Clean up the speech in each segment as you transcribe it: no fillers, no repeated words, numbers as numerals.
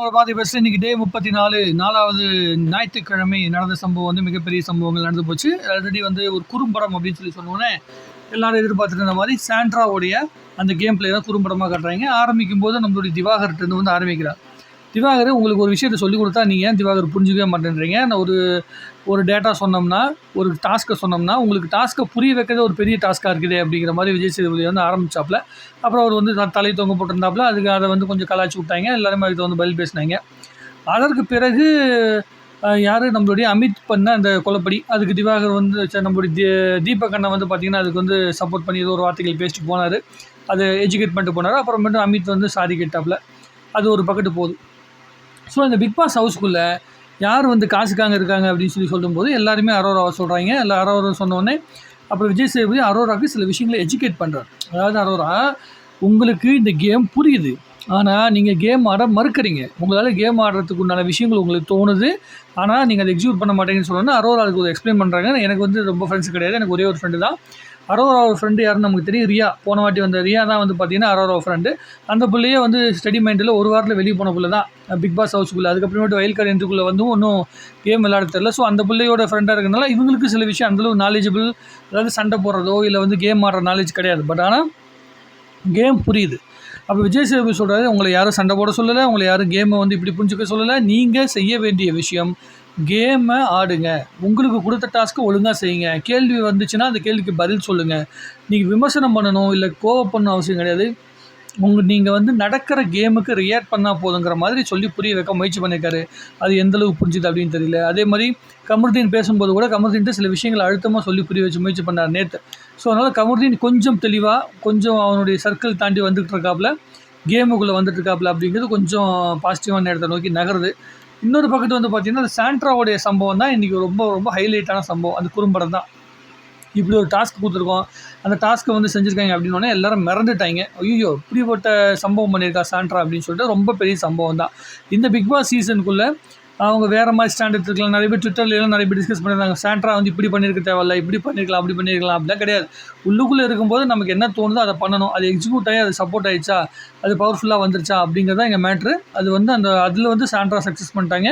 ஒரு பாதி பெஸ்ட் இன்னைக்கு டே 34 4வது ஞாயிற்றுக்கிழமை நடந்த சம்பவம் வந்து மிகப்பெரிய சம்பவங்கள் நடந்து போச்சு. ஆல்ரெடி வந்து ஒரு குறும்படம் அப்படின்னு சொல்லி சொன்னோன்னே எல்லாரும் எதிர்பார்த்துட்டு இருந்த மாதிரி சாண்ட்ராவுடைய அந்த கேம் பிளே தான் குறும்படமாக காட்டுறாங்க. ஆரம்பிக்கும் போது நம்மளுடைய திவாகர்கிட்ட வந்து ஆரம்பிக்கிறார். திவாகர் உங்களுக்கு ஒரு விஷயத்தை சொல்லிக் கொடுத்தா நீங்கள் ஏன் திவாகர் புரிஞ்சுக்கவே மாட்டேன்றீங்க. நான் ஒரு டேட்டா சொன்னோம்னா, ஒரு டாஸ்க்கை சொன்னோம்னா உங்களுக்கு டாஸ்க்கை புரிய வைக்கிறதே ஒரு பெரிய டாஸ்க்காக இருக்குது அப்படிங்கிற மாதிரி விஜய் சேதுபதி வந்து ஆரம்பிச்சாப்புல. அப்புறம் அவர் வந்து தலை தொங்க போட்டிருந்தாப்புல. அதுக்கு அதை வந்து கொஞ்சம் கலாய்ச்சி விட்டாங்க. எல்லாருமே அதுக்கு வந்து பதில் பேசினாங்க. அதற்கு பிறகு யார் நம்மளுடைய அமித் பண்ண அந்த கொலைப்படி அதுக்கு திவாகர் வந்து நம்மளுடைய தீபக் அண்ணா வந்து பார்த்திங்கன்னா அதுக்கு வந்து சப்போர்ட் பண்ணி ஏதோ ஒரு வார்த்தைகள் பேசிட்டு போனார். அதை எஜுகேட் பண்ணிட்டு போனார். அப்புறமேட்டு அமித் வந்து சாரி கேட்டாப்புல. அது ஒரு பக்கத்து போகுது. ஸோ இந்த பிக் பாஸ் ஹவுஸ்க்குள்ளே யார் வந்து காசுக்காக இருக்காங்க அப்படின்னு சொல்லும்போது எல்லாருமே அரோராவை சொல்கிறாங்க. இல்லை அரோரா சொன்னோடனே அப்புறம் விஜய் சேதுபதி அரோராவுக்கு சில விஷயங்களை எஜுகேட் பண்ணுறார். அதாவது அரோரா, உங்களுக்கு இந்த கேம் புரியுது, ஆனால் நீங்கள் கேம் ஆட மறுக்கிறீங்க. உங்களால் கேம் ஆடுறதுக்கு உண்டான விஷயங்கள் உங்களுக்கு தோணுது, ஆனால் நீங்கள் அதை எக்ஸிக்யூட் பண்ண மாட்டேங்கன்னு சொன்னோன்னா அரோரா அதுக்கு ஒரு எக்ஸ்பிளைன் பண்ணுறாங்க. எனக்கு வந்து ரொம்ப ஃப்ரெண்ட்ஸ் கிடையாது, எனக்கு ஒரே ஒரு ஃப்ரெண்டு தான். அரோரா ஒரு ஃப்ரெண்டு யாருன்னு நமக்கு தெரியும், ரியா. போன வாட்டி வந்த ரியா தான் வந்து பார்த்திங்கன்னா அரோரா ஃப்ரெண்டு. அந்த பிள்ளையே வந்து ஸ்டடி மைண்டில் ஒரு வாரத்தில் வெளியே போன பிள்ளை தான் பிக் பாஸ் ஹவுஸ்க்குள்ளே. அதுக்கப்புறமேட்டு வயல் கார்டு என்ட்ரிக்குள்ளே வந்து ஒன்றும் கேம் விளையாட தெரியல. ஸோ அந்த பிள்ளையோட ஃப்ரெண்டாக இருக்கிறனால இவங்களுக்கு சில விஷயம் அந்தளவு நாலேஜபிள், அதாவது சண்டை போடுறதோ இல்லை வந்து கேம் ஆடுற நாலேஜ் கிடையாது. பட் ஆனால் கேம் புரியுது. அப்போ விஜய் சேதுபதி சொல்கிறாரு, உங்களை யாரும் சண்டை போட சொல்லலை, உங்களை யாரும் கேமை வந்து இப்படி புரிஞ்சுக்க சொல்லலை. நீங்கள் செய்ய வேண்டிய விஷயம் கேமை ஆடுங்க, உங்களுக்கு கொடுத்த டாஸ்க்கு ஒழுங்காக செய்யுங்க. கேள்வி வந்துச்சுன்னா அந்த கேள்விக்கு பதில் சொல்லுங்கள். நீங்கள் விமர்சனம் பண்ணணும் இல்லை கோவப்படணும் அவசியம் கிடையாது. நீங்கள் வந்து நடக்கிற கேமுக்கு ரியாக்ட் பண்ணால் போதுங்கிற மாதிரி சொல்லி புரிய வைக்க முயற்சி பண்ணியிருக்காரு. அது எந்தளவுக்கு புரிஞ்சுது அப்படின்னு தெரியல. அதே மாதிரி கமருதீன் பேசும்போது கூட கமருதீன்ட்டு சில விஷயங்களை அழுத்தமாக சொல்லி புரிய வச்சு முயற்சி பண்ணார் நேற்று. ஸோ அதனால் கமருதீன் கொஞ்சம் தெளிவாக, கொஞ்சம் அவனுடைய சர்க்கிள் தாண்டி வந்துட்டு இருக்காப்புல, கேமுக்குள்ளே வந்துட்டு இருக்காப்புல அப்படிங்கிறது கொஞ்சம் பாசிட்டிவான இடத்தை நோக்கி நகருது. இன்னொரு பக்கத்து வந்து பார்த்திங்கன்னா அந்த சாண்ட்ராவுடைய சம்பவம் தான் இன்றைக்கி ரொம்ப ரொம்ப ஹைலைட்டான சம்பவம். அந்த குறும்படம் தான். இப்படி ஒரு டாஸ்க் கொடுத்துருக்கோம், அந்த டாஸ்க்கை வந்து செஞ்சுருக்காங்க அப்படின்னோடனே எல்லாரும் மிரண்டுட்டாங்க. ஐயோ இப்படிப்பட்ட சம்பவம் பண்ணியிருக்கா சாண்ட்ரா அப்படின்னு சொல்லிட்டு ரொம்ப பெரிய சம்பவம் தான். இந்த பிக் பாஸ் சீசனுக்குள்ளே அவங்க வேறு மாதிரி ஸ்டாண்ட் எடுத்துருக்கலாம். நிறைய பேர் ட்விட்டர்லாம் நிறைய பேர் டிஸ்கஸ் பண்ணியிருந்தாங்க. சாண்ட்ரா வந்து இப்படி பண்ணியிருக்க தேவையில்ல, இப்படி பண்ணியிருக்கலாம், அப்படி பண்ணியிருக்கலாம். அப்படிலாம் கிடையாது. உள்ளுக்குள்ளே இருக்கும்போது நமக்கு என்ன தோணுதோ அதை பண்ணணும். அது எக்ஸிக்யூட் ஆகி அது சப்போர்ட் ஆகிடுச்சா, அது பவர்ஃபுல்லாக வந்துருச்சா அப்படிங்கிறது தான் எங்கள் மேட்ரு. அது வந்து அதில் வந்து சாண்ட்ரா சக்ஸஸ் பண்ணிட்டாங்க.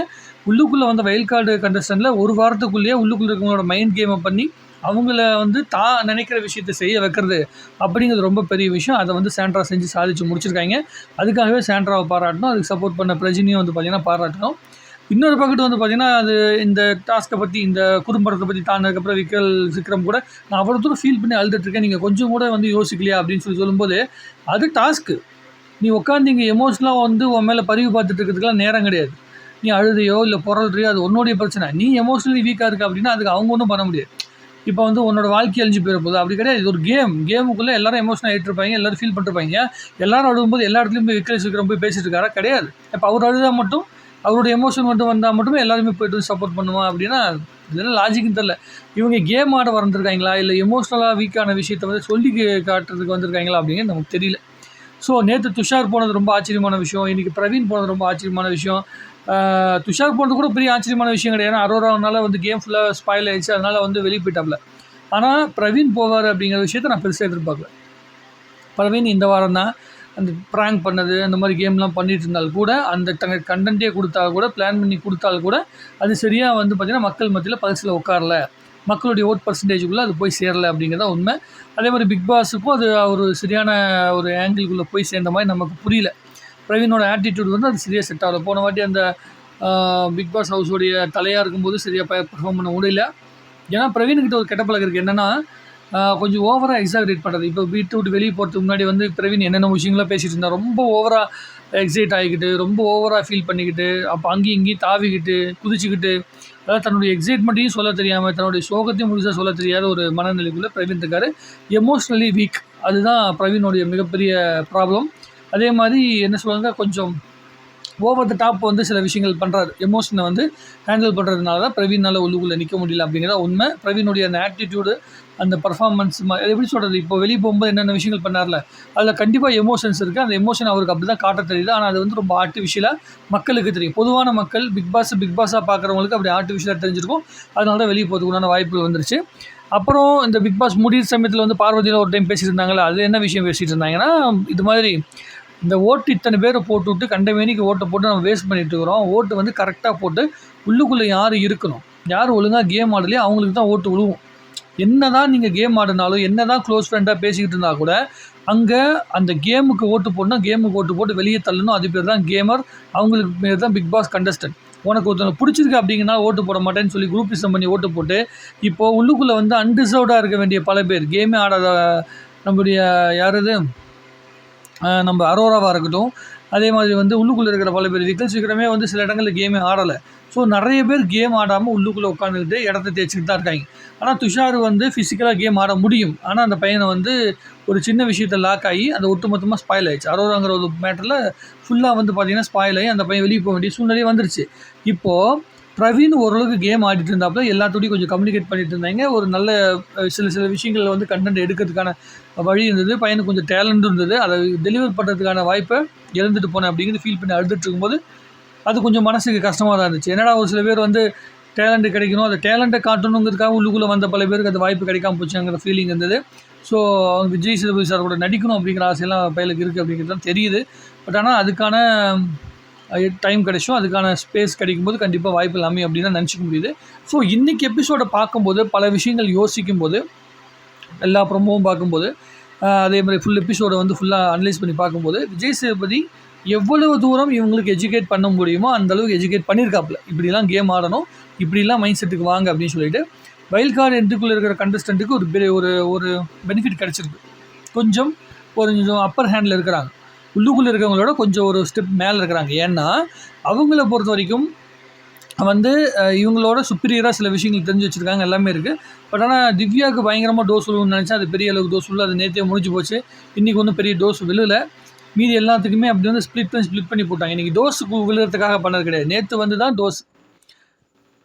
உள்ளுக்குள்ளே வந்த வைல்ட் கார்டு கண்டஸ்டன்ட்டில் ஒரு வாரத்துக்குள்ளேயே உள்ளுக்குள்ளே இருக்கவங்களோட மைண்ட் கேமை பண்ணி அவங்கள வந்து நினைக்கிற விஷயத்தை செய்ய வைக்கிறது அப்படிங்கிறது ரொம்ப பெரிய விஷயம். அதை வந்து சாண்ட்ரா செஞ்சு சாதிச்சு முடிச்சிருக்காங்க. அதுக்காகவே சாண்ட்ராவை பாராட்டணும். அதுக்கு சப்போர்ட் பண்ண பிரஜினியும் வந்து பார்த்திங்கன்னா பாராட்டணும். இன்னொரு பக்கத்து வந்து பார்த்திங்கன்னா அது இந்த டாஸ்க்கை பற்றி, இந்த குறும்படத்தை பற்றி தானதுக்கப்புறம் விக்ரம் கூட நான் அவ்வளோ தூரம் ஃபீல் பண்ணி அழுதுட்டுருக்கேன், நீங்கள் கொஞ்சம் கூட வந்து யோசிக்கலையா அப்படின்னு சொல்லும்போது, அது டாஸ்க்கு. நீ உட்காந்து இங்கே எமோஷனலாக வந்து உன் மேலே பதிவு பார்த்துட்டு இருக்கிறதுக்கெலாம் நேரம் கிடையாது. நீ அழுதையோ இல்லை பொருள்றையோ அது உன்னுடைய பிரச்சனை. நீ எமோஷனலி வீக்காக இருக்க அப்படின்னா அதுக்கு அவங்க ஒன்றும் பண்ண முடியாது. இப்போ வந்து உன்னோட வாழ்க்கை அழிஞ்சு போயிட போகுது அப்படி கிடையாது. இது ஒரு கேமுக்குள்ளே எல்லாரும் எமோஷனாக ஆகிட்டுருப்பாங்க, எல்லோரும் ஃபீல் பண்ணிருப்பாங்க. எல்லாரும் அழுகும்போது எல்லா இடத்துலையும் போய் விக்ரம் போய் பேசிட்டு இருக்காரா? கிடையாது. இப்போ அவர் அழுதால் மட்டும், அவருடைய எமோஷன் மட்டும் வந்தால் மட்டுமே எல்லாருமே போய்ட்டு சப்போர்ட் பண்ணுவான் அப்படின்னா இதெல்லாம் லாஜிக்குன்னு தெரில. இவங்க கேம் ஆட வந்திருக்காங்களா இல்லை எமோஷ்னலாக வீக்கான விஷயத்தை வந்து சொல்லி காட்டுறதுக்கு வந்திருக்காங்களா அப்படிங்கிறது நமக்கு தெரியல. ஸோ நேற்று துஷார் போனது ரொம்ப ஆச்சரியமான விஷயம். இன்றைக்கி பிரவீன் போனது ரொம்ப ஆச்சரியமான விஷயம். துஷார் போனது கூட பெரிய ஆச்சரியமான விஷயம் கிடையாது. ஏன்னா அரோரானால வந்து கேம் ஃபுல்லாக ஸ்பாயில் ஆகிடுச்சு, அதனால் வந்து வெளியே போயிட்டாப்ல. ஆனால் பிரவீன் போவார் அப்படிங்கிற விஷயத்தை நான் பெருசாக எதிர்பார்க்கல. பிரவீன் இந்த வாரம் தான் அந்த ப்ராங்க் பண்ணது, அந்த மாதிரி கேம்லாம் பண்ணிகிட்டு இருந்தால் கூட, அந்த கண்டென்ட்டே கொடுத்தா கூட, பிளான் பண்ணி கொடுத்தால் கூட அது சரியாக வந்து பார்த்திங்கன்னா மக்கள் மத்தியில் பல்ஸில் உட்காரல, மக்களுடைய ஓட் பர்சன்டேஜுக்குள்ளே அது போய் சேரலை அப்படிங்கிறதான் உண்மை. அதே மாதிரி பிக் பாஸுக்கும் அது ஒரு சரியான ஒரு ஆங்கிள்குள்ளே போய் சேர்ந்த மாதிரி நமக்கு புரியல. பிரவீனோட ஆட்டிடியூட் வந்து அது சரியாக செட் ஆகலை. போன வாட்டி அந்த பிக் பாஸ் ஹவுஸோடைய தலையாக இருக்கும்போது சரியாக பெர்ஃபார்ம் பண்ண முடியல. ஏன்னா பிரவீன்கிட்ட ஒரு கெட்ட பழக்கம் இருக்குது. என்னென்னா கொஞ்சம் ஓவராக எக்ஸாக்ரேட் பண்ணுறது. இப்போ வீட்டை விட்டு வெளியே போகிறதுக்கு முன்னாடி வந்து பிரவீன் என்னென்ன விஷயங்களாக பேசிகிட்டு இருந்தால் ரொம்ப ஓவராக எக்ஸைட் ஆகிக்கிட்டு, ரொம்ப ஓவராக ஃபீல் பண்ணிக்கிட்டு, அப்போ அங்கேயும் இங்கேயும் தாவிக்கிட்டு குதிச்சுக்கிட்டு, அதாவது தன்னுடைய எக்ஸைட்மெண்ட்டையும் சொல்ல தெரியாமல் தன்னுடைய சோகத்தையும் முழுசாக சொல்ல தெரியாத ஒரு மனநிலைக்குள்ளே பிரவீன் இருக்கார். Emotionally week. அதுதான் பிரவீனுடைய மிகப்பெரிய ப்ராப்ளம். அதே மாதிரி என்ன சொல்லுவாங்க, கொஞ்சம் ஓவர் த டாப் வந்து சில விஷயங்கள் பண்ணுறாரு. எமோஷனை வந்து ஹேண்டில் பண்ணுறதுனால தான் பிரவீனால் உள்ளுக்குள்ளே நிற்க முடியல அப்படிங்கிறத உண்மை. பிரவீனுடைய அந்த ஆட்டிடியூடு, அந்த பர்ஃபார்மன்ஸ் எப்படி சொல்கிறது, இப்போ வெளியே போகும்போது என்னென்ன விஷயங்கள் பண்ணார்ல, அதில் கண்டிப்பாக எமோஷன்ஸ் இருக்குது. அந்த எமோஷன் அவருக்கு அப்படி தான் காட்ட தெரியுது. ஆனால் அது வந்து ரொம்ப ஆர்டிஃபிஷியலாக மக்களுக்கு தெரியும். பொதுவான மக்கள் பிக் பாஸாக பார்க்குறவங்களுக்கு அப்படி ஆர்டிஃபிஷியலாக தெரிஞ்சிருக்கும். அதனால தான் வெளியே போகிறதுக்குண்டான வாய்ப்புகள் வந்துருச்சு. அப்புறம் இந்த பிக் பாஸ் முடிகிற சமயத்தில் வந்து பார்வதியில் ஒரு டைம் பேசிட்டு இருந்தாங்களே, அது என்ன விஷயம் பேசிகிட்டு இருந்தாங்கன்னா, இது மாதிரி இந்த ஓட்டு இத்தனை பேரை போட்டுவிட்டு கண்டமேனிக்கு ஓட்டை போட்டு நம்ம வேஸ்ட் பண்ணிட்டு இருக்கிறோம். ஓட்டு வந்து கரெக்டாக போட்டு உள்ளுக்குள்ளே யார் இருக்கணும், யார் ஒழுங்காக கேம் ஆடலையோ அவங்களுக்கு தான் ஓட்டு விழுவும். என்ன தான் நீங்கள் கேம் ஆடினாலும், என்ன தான் க்ளோஸ் ஃப்ரெண்டாக பேசிக்கிட்டு இருந்தால் கூட அங்கே அந்த கேமுக்கு ஓட்டு போடணும், கேமுக்கு ஓட்டு போட்டு வெளியே தள்ளணும். அது பேர் தான் கேமர். அவங்களுக்கு பேர் தான் பிக் பாஸ் கண்டஸ்டன்ட். உனக்கு ஒருத்தவங்க பிடிச்சிருக்கு அப்படிங்கன்னா ஓட்டு போட மாட்டேன்னு சொல்லி குரூப்பிசம் பண்ணி ஓட்டு போட்டு இப்போது உள்ளுக்குள்ளே வந்து அன்டிசர்வ்டாக இருக்க வேண்டிய பல பேர், கேமே ஆடாத நம்முடைய யாரது நம்ம அரோராவாக இருக்கட்டும், அதே மாதிரி வந்து உள்ளுக்குள்ளே இருக்கிற பல பேர் விக்கல் சீக்கிரமே வந்து சில இடங்களில் கேமே ஆடலை. ஸோ நிறைய பேர் கேம் ஆடாமல் உள்ளுக்குள்ளே உட்காந்துக்கிட்டு இடத்த தேய்ச்சிக்கிட்டு தான் இருக்காங்க. ஆனால் துஷார் வந்து ஃபிசிக்கலாக கேம் ஆட முடியும். ஆனால் அந்த பையனை வந்து ஒரு சின்ன விஷயத்தை லாக் ஆகி அந்த ஒட்டுமொத்தமாக ஸ்பாயில் ஆகிடுச்சு. அரோராங்கிற ஒரு மேட்டரில் ஃபுல்லாக வந்து பார்த்திங்கன்னா ஸ்பாயில் ஆகி அந்த பையன் வெளியே போக வேண்டிய சூழ்நிலையே வந்துருச்சு. இப்போது பிரவீன் ஓரளவுக்கு கேம் ஆடிட்டு இருந்தாப்புல, எல்லாத்தோடையும் கொஞ்சம் கம்யூனிகேட் பண்ணிட்டு இருந்தாங்க. ஒரு நல்ல சில விஷயங்களில் வந்து கண்டென்ட் எடுக்கிறதுக்கான வழி இருந்தது. பையனுக்கு கொஞ்சம் டேலண்ட்டும் இருந்தது. அதை டெலிவர் பண்ணுறதுக்கான வாய்ப்பை இழந்துட்டு போனேன் அப்படிங்கிறது ஃபீல் பண்ணி அழுதுட்டு இருக்கும்போது அது கொஞ்சம் மனசுக்கு கஷ்டமாக தான் இருந்துச்சு. என்னடா ஒரு சில பேர் வந்து டேலண்ட்டு கிடைக்கணும், அந்த டேலண்ட்டை காட்டணுங்கிறதுக்காக உள்ளுக்குள்ளே வந்த பல பேருக்கு அந்த வாய்ப்பு கிடைக்காம போச்சுங்கிற ஃபீலிங் இருந்தது. ஸோ அவங்க விஜய் சேதுபதி சார் கூட நடிக்கணும் அப்படிங்கிற ஆசையெல்லாம் பையலுக்கு இருக்குது அப்படிங்கிறது தெரியுது. பட் ஆனால் அதுக்கான டைம் கிடைச்சும், அதுக்கான ஸ்பேஸ் கிடைக்கும்போது கண்டிப்பாக வாய்ப்பு இல்லாமல் அப்படின்னு நினச்சிக்க முடியுது. ஸோ இன்றைக்கி எபிசோடை பார்க்கும்போது பல விஷயங்கள் யோசிக்கும்போது, எல்லா ப்ரோமோவும் பார்க்கும்போது, அதே மாதிரி ஃபுல் எபிசோடை வந்து ஃபுல்லாக அனலைஸ் பண்ணி பார்க்கும்போது விஜய் சேதுபதி எவ்வளவு தூரம் இவங்களுக்கு எஜுகேட் பண்ண முடியுமோ அந்தளவுக்கு எஜுகேட் பண்ணியிருக்காப்புல. இப்படிலாம் கேம் ஆடணும், இப்படிலாம் மைண்ட் செட்டுக்கு வாங்க அப்படின்னு சொல்லிட்டு வைல்ட் கார்டு என்ட்ரிக்குள்ளே இருக்கிற கண்டஸ்டண்ட்டுக்கு ஒரு பெரிய ஒரு பெனிஃபிட் கிடச்சிருக்கு. கொஞ்சம் அப்பர் ஹேண்டில் இருக்கிறாங்க. உள்ளுக்குள்ளே இருக்கிறவங்களோட கொஞ்சம் ஒரு ஸ்டெப் மேலே இருக்கிறாங்க. ஏன்னா அவங்கள பொறுத்த வரைக்கும் வந்து இவங்களோட சுப்பீரியராக சில விஷயங்கள் தெரிஞ்சு வச்சுருக்காங்க, எல்லாமே இருக்குது. பட் ஆனால் திவ்யாவுக்கு பயங்கரமாக டோஸ் விழுன்னு நினச்சா அது பெரிய அளவுக்கு டோஸ் விழு. அது நேற்றே முடிஞ்சு போச்சு. இன்றைக்கி ஒன்றும் பெரிய டோஸ் விழுலை. மீதி எல்லாத்துக்குமே அப்படி வந்து ஸ்ப்ளிட் பண்ணி போட்டாங்க. இன்றைக்கி டோஸுக்கு விழுறதுக்காக பண்ணது கிடையாது. நேற்று வந்து தான் டோஸ்.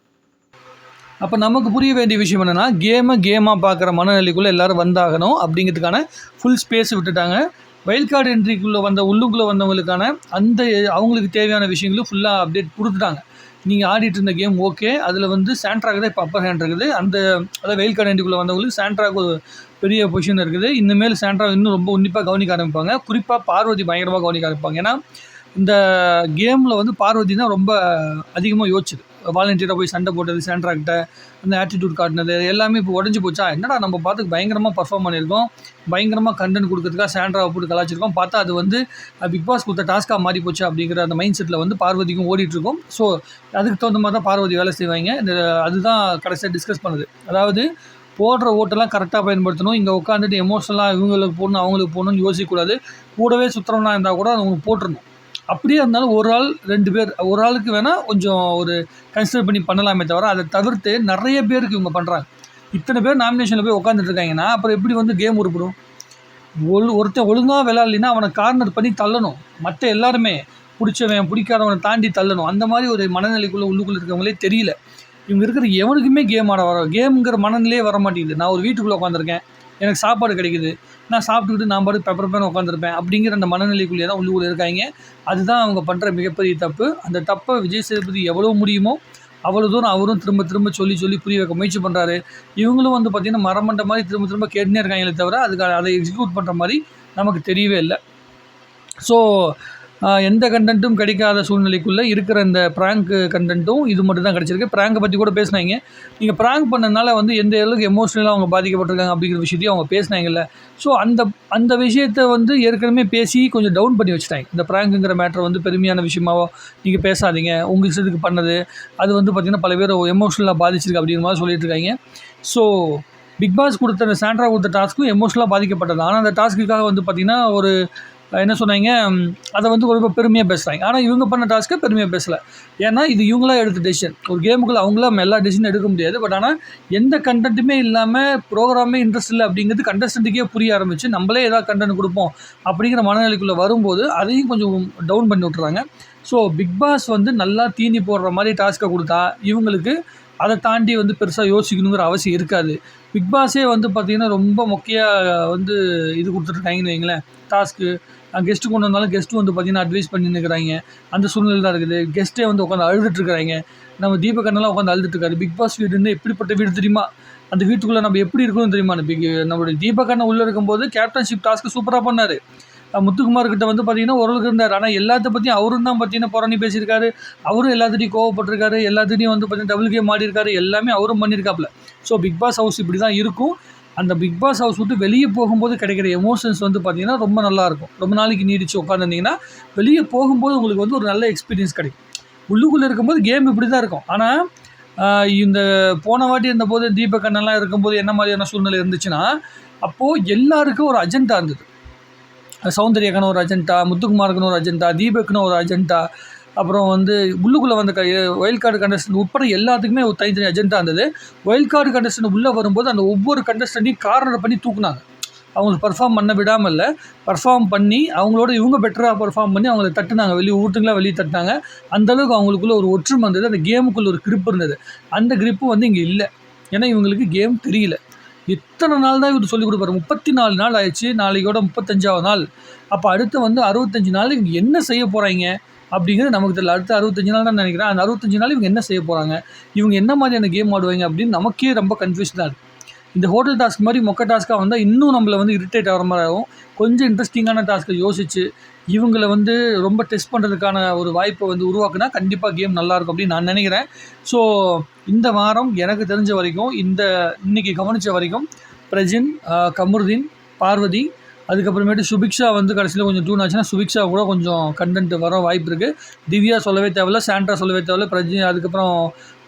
அப்போ நமக்கு புரிய வேண்டிய விஷயம் என்னென்னா, கேமாக பார்க்குற மனநிலைக்குள்ளே எல்லோரும் வந்தாகணும் அப்படிங்கிறதுக்கான ஃபுல் ஸ்பேஸ் விட்டுட்டாங்க. வைல்ட் கார்டு என்ட்ரிக்குள்ளே உள்ளுக்குள்ளே வந்தவங்களுக்கான அந்த அவங்களுக்கு தேவையான விஷயங்களும் ஃபுல்லாக அப்டேட் கொடுத்துட்டாங்க. நீங்கள் ஆடிட்டு இருந்த கேம் ஓகே, அதில் வந்து சாண்ட்ராக்கு தான் இப்போ அப்பர் ஹேண்ட் இருக்குது. அதாவது வெயில் கார்டு என்ட்ரிக்குள்ளே வந்தவங்களுக்கு சாண்ட்ராக்கு ஒரு பெரிய பொசிஷன் இருக்குது. இனிமேல் சாண்ட்ரா இன்னும் ரொம்ப உன்னிப்பாக கவனிக்க ஆரம்பிப்பாங்க. குறிப்பாக பார்வதி பயங்கரமாக கவனிக்க ஆரம்பிப்பாங்க. ஏன்னா இந்த கேமில் வந்து பார்வதி தான் ரொம்ப அதிகமாக யோசிச்சுது. வாலண்டியராக போய் சண்டை போட்டது, சாண்ட்ராக்கிட்ட அந்த ஆட்டிடியூட் காட்டினது எல்லாமே இப்போ உடஞ்சி போச்சா. என்னடா நம்ம பார்த்து பயங்கரமாக பர்ஃபார்ம் பண்ணியிருக்கோம், பயங்கரமாக கண்டென்ட் கொடுக்கறதுக்காக சாண்ட்ராவை போட்டு கலாச்சிருக்கோம். பார்த்தா அது வந்து பிக் பாஸ் கொடுத்த டாஸ்க்காக மாறி போச்சு அப்படிங்கிற அந்த மைண்ட் செட்டில் வந்து பார்வதிக்கும் ஓடிட்டுருக்கோம். ஸோ அதுக்கு தகுந்த மாதிரி தான் பார்வதி வேலை செய்வாங்க. அதுதான் கடைசியாக டிஸ்கஸ் பண்ணுது. அதாவது போடுற ஓட்டெல்லாம் கரெக்டாக பயன்படுத்தணும். இங்கே உட்காந்துட்டு எமோஷனலாக இவங்களுக்கு போடணும் அவங்களுக்கு போடணும்னு யோசிக்கக்கூடாது. கூடவே சுற்றுறவனா இருந்தால் கூட அவங்களுக்கு போட்டுருணும். அப்படியே இருந்தாலும் ஒரு ஆள் 2 பேர், ஒரு ஆளுக்கு வேணால் கொஞ்சம் ஒரு கன்சிடர் பண்ணி பண்ணலாமே தவிர, அதை தவிர்த்து நிறைய பேருக்கு இவங்க பண்ணுறாங்க. இத்தனை பேர் நாமினேஷனில் போய் உட்காந்துட்டு இருக்காங்கன்னா அப்புறம் எப்படி வந்து கேம் உருப்படும்? ஒருத்தன் ஒழுங்காக விளையாடலைன்னா அவனை கார்னர் பண்ணி தள்ளணும். மற்ற எல்லாருமே பிடிச்சவன் பிடிக்காதவனை தாண்டி தள்ளணும். அந்த மாதிரி ஒரு மனநிலைக்குள்ளே உள்ளுக்குள்ளே இருக்கவங்களே தெரியல. இவங்க இருக்கிற எவனுக்குமே கேம் ஆட கேமுங்கிற மனநிலையே வர மாட்டேங்குது. நான் ஒரு வீட்டுக்குள்ளே உட்காந்துருக்கேன், எனக்கு சாப்பாடு கிடைக்குது, நான் சாப்பிட்டுக்கிட்டு நான் பாட்டு பெப்பர் பேன் உட்காந்துருப்பேன் அப்படிங்கிற அந்த மனநிலைக்குள்ளேயே தான் உள்ளுக்குள்ளே இருக்காங்க. அதுதான் அவங்க பண்ணுற மிகப்பெரிய தப்பு. அந்த தப்பை விஜய் சேதுபதி எவ்வளோ முடியுமோ அவ்வளோ தூரம் அவரும் திரும்ப சொல்லி புரிய வைக்க முயற்சி பண்ணுறாரு. இவங்களும் வந்து பார்த்திங்கன்னா மரமண்ட மாதிரி திரும்ப கேட்டுனே இருக்காங்களே தவிர அதை எக்ஸிக்யூட் பண்ணுற மாதிரி நமக்கு தெரியவே இல்லை. ஸோ எந்த கண்டென்ட்டும் கிடைக்காத சூழ்நிலைக்குள்ளே இருக்கிற இந்த ப்ராங்க் கண்டென்ட்டும் இது மட்டும் தான் கிடச்சிருக்கு. ப்ராங்கை பற்றி கூட பேசினாங்க. நீங்கள் ப்ராங்க் பண்ணனால வந்து எந்த அளவுக்கு எமோஷ்னலாக அவங்க பாதிக்கப்பட்டிருக்காங்க அப்படிங்கிற விஷயத்தையும் அவங்க பேசினாங்கல்ல. ஸோ அந்த விஷயத்தை வந்து ஏற்கனவே பேசி கொஞ்சம் டவுன் பண்ணி வச்சுட்டாங்க. இந்த ப்ராங்குங்கிற மேட்டரை வந்து பெருமையான விஷயமாவோ நீங்கள் பேசாதீங்க, உங்கள் இஷ்டத்துக்கு பண்ணது அது வந்து பார்த்திங்கன்னா பல பேர் எமோஷ்னலாக பாதிச்சிருக்கு அப்படிங்கிற மாதிரி சொல்லிட்டு இருக்காங்க. ஸோ பிக் பாஸ் கொடுத்த சாண்ட்ரா கொடுத்த டாஸ்க்கும் எமோஷ்னலாக பாதிக்கப்பட்டது. ஆனால் அந்த டாஸ்க்குக்காக வந்து பார்த்திங்கன்னா ஒரு என்ன சொன்னாங்க, அதை வந்து ரொம்ப பெருமையாக பேசுகிறாங்க. ஆனால் இவங்க பண்ண டாஸ்க்கை பெருமையாக பேசலை. ஏன்னா இது இவங்களாம் எடுத்த டெசிஷன். ஒரு கேமுக்குள்ளே அவங்களாம் எல்லா டெசிஷனும் எடுக்க முடியாது. பட் ஆனால் எந்த கண்டென்ட்டுமே இல்லாமல் ப்ரோக்ராமே இன்ட்ரெஸ்ட் இல்லை அப்படிங்கிறது கண்டஸ்டண்ட்டுக்கே புரிய ஆரம்பிச்சு, நம்மளே ஏதாவது கண்டென்ட் கொடுப்போம் அப்படிங்கிற மனநிலைக்குள்ளே வரும்போது அதையும் கொஞ்சம் டவுன் பண்ணி விட்டுறாங்க. ஸோ பிக் பாஸ் வந்து நல்லா தீனி போடுற மாதிரி டாஸ்க்கை கொடுத்தா இவங்களுக்கு அதை தாண்டி வந்து பெருசாக யோசிக்கணுங்கிற அவசியம் இருக்காது. பிக் பாஸே வந்து பார்த்திங்கன்னா ரொம்ப மொக்கையாக வந்து இது கொடுத்துட்ருக்காங்கன்னு வைங்களேன். டாஸ்க்கு கெஸ்ட்டு கொண்டு வந்தாலும் கெஸ்ட்டு வந்து பார்த்திங்கன்னா அட்வைஸ் பண்ணி நிற்கிறாங்க. அந்த சூழ்நிலை தான் இருக்குது. கெஸ்ட்டே வந்து உட்காந்து அழுதுட்டுருக்குறாங்க. நம்ம தீபகண்ணெல்லாம் உட்காந்து அழுதுட்டுருக்காரு. பிக் பாஸ் வீடுன்னு எப்படிப்பட்ட வீடு தெரியுமா? அந்த வீட்டுக்குள்ளே நம்ம எப்படி இருக்கணும்னு தெரியுமா? நம்மளுடைய தீபகண்ணன் உள்ளே இருக்கும்போது கேப்டன்ஷிப் டாஸ்க்கு சூப்பராக பண்ணார். முத்துக்குமார் கிட்ட வந்து பார்த்தீங்கன்னா ஓரளவுக்கு இருந்தார். ஆனால் எல்லாத்த பற்றியும் அவரும் தான் பார்த்தீங்கன்னா புரணி பேசியிருக்காரு. அவரும் எல்லாத்துட்டையும் கோவப்பட்டிருக்காரு. எல்லாத்துட்டையும் வந்து பார்த்தீங்கன்னா டபுள் கேம் ஆடிருக்காரு. எல்லாமே அவரும் பண்ணியிருக்காப்புல. ஸோ பிக் பாஸ் ஹவுஸ் இப்படி தான் இருக்கும். அந்த பிக் பாஸ் ஹவுஸ் விட்டு வெளியே போகும்போது கிடைக்கிற எமோஷன்ஸ் வந்து பார்த்தீங்கன்னா ரொம்ப நல்லாயிருக்கும். ரொம்ப நாளைக்கு நீடிச்சு உட்காந்துருந்தீங்கன்னா வெளியே போகும்போது உங்களுக்கு வந்து ஒரு நல்ல எக்ஸ்பீரியன்ஸ் கிடைக்கும். உள்ளுக்குள்ளே இருக்கும்போது கேம் இப்படி தான் இருக்கும். ஆனால் இந்த போன வாட்டி இருந்தபோது தீபக் அண்ணன்லாம் இருக்கும்போது என்ன மாதிரியான சூழ்நிலை இருந்துச்சுன்னா, அப்போது எல்லாருக்கும் ஒரு அஜெண்டா இருந்தது. சௌந்தர்யாக்கான ஒரு அஜெண்டா, முத்துக்குமாருக்குன்னு ஒரு அஜெண்டா, தீபக்குன்னு ஒரு அஜெண்டா, அப்புறம் வந்து உள்ளுக்குள்ளே வந்த வைல்ட் கார்டு கண்டஸ்டன்ட் உட்பட எல்லாத்துக்குமே ஒரு தனித்தனி அஜெண்டா இருந்தது. வைல்ட் கார்டு கண்டஸ்டன்ட் உள்ளே வரும்போது அந்த ஒவ்வொரு கண்டஸ்டண்ட்டையும் கார்னர் பண்ணி தூக்குனாங்க. அவங்களுக்கு பர்ஃபார்ம் பண்ண விடாமல் இல்லை, பர்ஃபார்ம் பண்ணி அவங்களோட இவங்க பெட்டராக பர்ஃபார்ம் பண்ணி அவங்கள தட்டுனாங்க, வெளியே ஊட்டுங்களா வெளியே தட்டினாங்க. அந்தளவுக்கு அவங்களுக்குள்ள ஒரு ஒற்றுமை இருந்தது. அந்த கேமுக்குள்ள ஒரு கிரிப் இருந்தது. அந்த கிரிப்பு வந்து இங்கே இல்லை. ஏன்னா இவங்களுக்கு கேம் தெரியல. எத்தனை நாள் தான் இவர் சொல்லிக் கொடுப்பாரு? 34 நாள் ஆயிடுச்சு. நாளைக்கோட 35வது நாள். அப்போ அடுத்து வந்து 65 நாள் இவங்க என்ன செய்ய போகிறாங்க அப்படிங்கிறது நமக்கு தெரியல. அடுத்து 65 நாள் தான் நினைக்கிறேன். அந்த 65 நாள் இவங்க என்ன செய்ய போகிறாங்க, இவங்க என்ன மாதிரியான கேம் ஆடுவாங்க அப்படின்னு நமக்கே ரொம்ப கன்ஃபியூஷனாக இருக்குது. இந்த ஹோட்டல் டாஸ்க் மாதிரி மொக்க டாஸ்க்காக வந்தால் இன்னும் நம்மளை வந்து இரிட்டேட் ஆகிற மாதிரி ஆகும். கொஞ்சம் இன்ட்ரெஸ்டிங்கான டாஸ்க்கை யோசித்து இவங்களை வந்து ரொம்ப டெஸ்ட் பண்ணுறதுக்கான ஒரு வாய்ப்பை வந்து உருவாக்குனா கண்டிப்பாக கேம் நல்லாயிருக்கும் அப்படின்னு நான் நினைக்கிறேன். ஸோ இந்த வாரம் எனக்கு தெரிஞ்ச வரைக்கும் இன்றைக்கி கவனித்த வரைக்கும் பிரஜின், கமருதீன், பார்வதி, அதுக்கப்புறமேட்டு சுபிக்ஷா வந்து கடைசியில் கொஞ்சம் டூன் ஆச்சுன்னா சுபிக்ஷா கூட கொஞ்சம் கண்டென்ட் வர வாய்ப்பு இருக்குது. திவ்யா சொல்லவே தேவையில்ல, சாண்ட்ரா சொல்லவே தேவையில்ல, பிரஜின், அதுக்கப்புறம்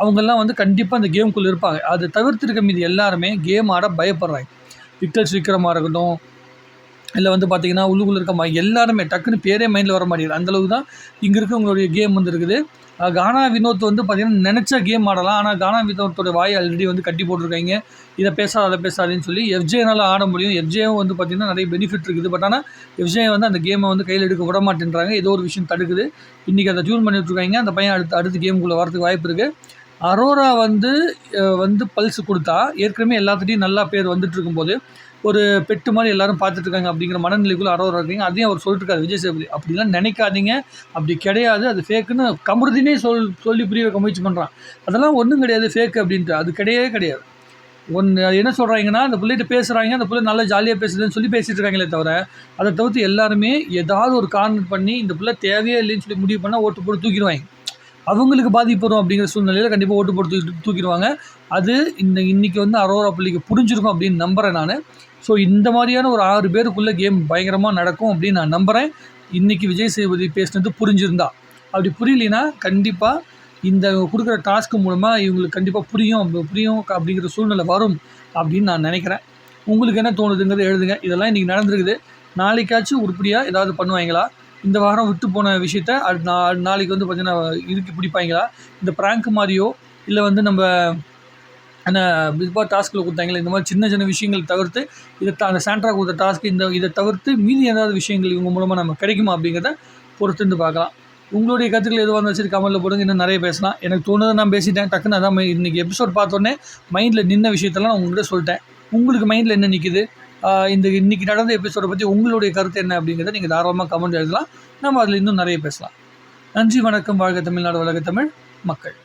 அவங்கெல்லாம் வந்து கண்டிப்பாக அந்த கேமுக்குள்ளே இருப்பாங்க. அதை தவிர்த்திருக்க மீது எல்லாருமே கேம் ஆட பயப்படுறாங்க. விக்டர் விக்ரமாக இருக்கட்டும், இல்லை வந்து பார்த்திங்கன்னா உள்ளுக்குள்ளே இருக்க எல்லாருமே டக்குன்னு பேரே மைண்டில் வர மாட்டேங்குது. அந்தளவுக்கு தான் இங்கே இருக்கவங்களுடைய கேம் வந்து இருக்குது. கானா வினோத் வந்து பார்த்திங்கன்னா நினச்சா கேம் ஆடலாம். ஆனால் கானா வினோத்தோட வாய் ஆல்ரெடி வந்து கட்டி போட்டிருக்காங்க. இதை பேசாத அதை பேசாதுன்னு சொல்லி. எஃப்ஜேனால் ஆட முடியும். எஃப்ஜேவும் வந்து பார்த்திங்கன்னா நிறைய பெனிஃபிட் இருக்குது. பட் ஆனால் எஃப்ஜே வந்து அந்த கேமை வந்து கையில் எடுக்க விட மாட்டேன்றாங்க. ஏதோ ஒரு விஷயம் தடுக்குது. இன்றைக்கி அதை டியூன் பண்ணி விட்ருக்காங்க. அந்த பையன் அடுத்து கேமுக்குள்ளே வரதுக்கு வாய்ப்பு இருக்குது. அரோரா வந்து பல்ஸ் கொடுத்தா ஏற்கனவே எல்லாத்துட்டையும் நல்லா பேர் வந்துட்டு இருக்கும்போது ஒரு பெட்டு மாதிரி எல்லாரும் பார்த்துட்ருக்காங்க அப்படிங்கிற மனநிலைக்குள்ளே அரோரா இருக்கீங்க. அதையும் அவர் சொல்லிட்டுருக்காரு விஜய் சேதுபதி. அப்படிலாம் நினைக்காதீங்க, அப்படி கிடையாது, அது ஃபேக்குன்னு கமருதீனே சொல்லி புரிய வைக்க முயற்சி பண்ணுறான். அதெல்லாம் ஒன்றும் கிடையாது ஃபேக்கு அப்படின்ட்டு. அது கிடையவே கிடையாது. என்ன சொல்கிறாங்கன்னா, அந்த பிள்ளைகிட்ட பேசுகிறாங்க, அந்த பிள்ளை நல்லா ஜாலியாக பேசுதுன்னு சொல்லி பேசிகிட்டு இருக்காங்களே தவிர அதை தவிர்த்து எல்லாருமே ஏதாவது ஒரு காரணம் பண்ணி இந்த பிள்ளை தேவையே இல்லைன்னு சொல்லி முடிவு பண்ணால் ஓட்டு போட்டு தூக்கிடுவாங்க. அவங்களுக்கு பாதிப்பு வரும் அப்படிங்கிற சூழ்நிலையில் கண்டிப்பாக ஓட்டு போட்டு தூக்கிடுவாங்க. அது இன்றைக்கி வந்து அரோரா பிள்ளைக்கு புரிஞ்சிருக்கும் அப்படின்னு நம்புகிறேன் நான். ஸோ இந்த மாதிரியான ஒரு 6 பேருக்குள்ளே கேம் பயங்கரமாக நடக்கும் அப்படின்னு நான் நம்புகிறேன். இன்றைக்கி விஜய் சேதுபதி பேசினது புரிஞ்சிருந்தா. அப்படி புரியலைன்னா கண்டிப்பாக இந்த கொடுக்குற டாஸ்க்கு மூலமாக இவங்களுக்கு கண்டிப்பாக புரியும் அப்படிங்கிற சூழ்நிலை வரும் அப்படின்னு நான் நினைக்கிறேன். உங்களுக்கு என்ன தோணுதுங்கிறத எழுதுங்க. இதெல்லாம் இன்றைக்கி நடந்திருக்குது. நாளைக்காச்சும் உருப்படியாக ஏதாவது பண்ணுவாங்களா? இந்த வாரம் விட்டு போன விஷயத்த நாளைக்கு வந்து பார்த்திங்கன்னா இறுக்கி பிடிப்பாங்களா? இந்த ப்ராங்க் மாதிரியோ இல்லை வந்து நம்ம பிக் பாஸ் டாஸ்கில் கொடுத்தாங்களே இந்த மாதிரி சின்ன சின்ன விஷயங்கள் தவிர்த்து அந்த சாண்ட்ரா கொடுத்த டாஸ்க்கு இதை தவிர்த்து மீதி ஏதாவது விஷயங்கள் இவங்க மூலமாக நம்ம கிடைக்குமா அப்படிங்கிறத பொறுத்துருந்து பார்க்கலாம். உங்களுடைய கருத்துக்கள் எதுவாக இருந்தாலும் சரி கமெண்ட்டில் போடுங்க. இன்னும் நிறைய பேசலாம். எனக்கு தோணுதை நான் பேசிட்டேன். டக்குன்னு அதான் இன்றைக்கி எபிசோட் பார்த்தோன்னே மைண்டில் நின்ன விஷயத்தெல்லாம் நான் உங்கள்கிட்ட சொல்லிட்டேன். உங்களுக்கு மைண்டில் என்ன நிற்கிது? இன்றைக்கி நடந்த எபிசோடை பற்றி உங்களுடைய கருத்து என்ன அப்படிங்கிறத நீங்கள் தாராளமாக கமெண்ட் எழுதலாம். நம்ம அதில் இன்னும் நிறைய பேசலாம். நன்றி, வணக்கம். வாழ்க தமிழ்நாடு, வளர்க தமிழ் மக்கள்.